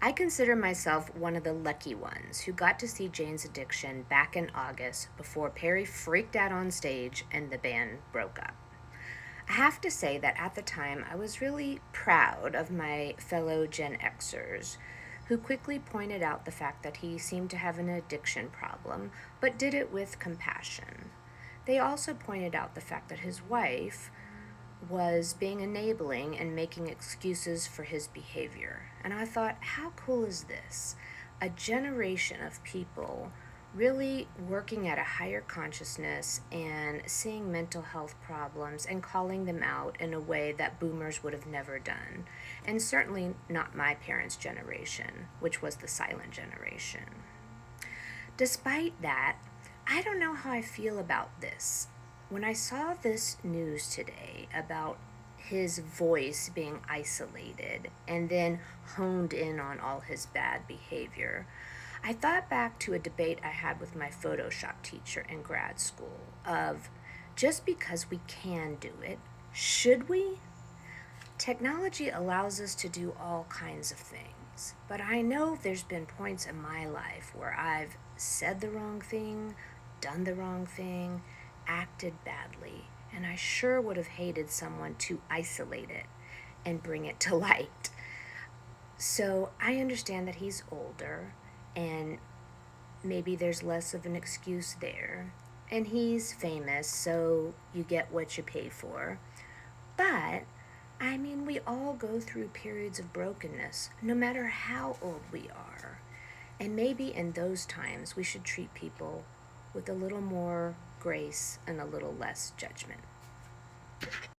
I consider myself one of the lucky ones who got to see Jane's Addiction back in August before Perry freaked out on stage and the band broke up. I have to say that at the time I was really proud of my fellow Gen Xers who quickly pointed out the fact that he seemed to have an addiction problem, but did it with compassion. They also pointed out the fact that his wife was being enabling and making excuses for his behavior. And I thought, how cool is this? A generation of people really working at a higher consciousness and seeing mental health problems and calling them out in a way that boomers would have never done. And certainly not my parents' generation, which was the silent generation. Despite that, I don't know how I feel about this. When I saw this news today about his voice being isolated and then honed in on all his bad behavior, I thought back to a debate I had with my Photoshop teacher in grad school of just because we can do it, should we? Technology allows us to do all kinds of things, but I know there's been points in my life where I've said the wrong thing, done the wrong thing, acted badly, and I sure would have hated someone to isolate it and bring it to light. So I understand that he's older and maybe there's less of an excuse there. And he's famous, so you get what you pay for. But I mean, we all go through periods of brokenness, no matter how old we are. And maybe in those times, we should treat people with a little more grace and a little less judgment.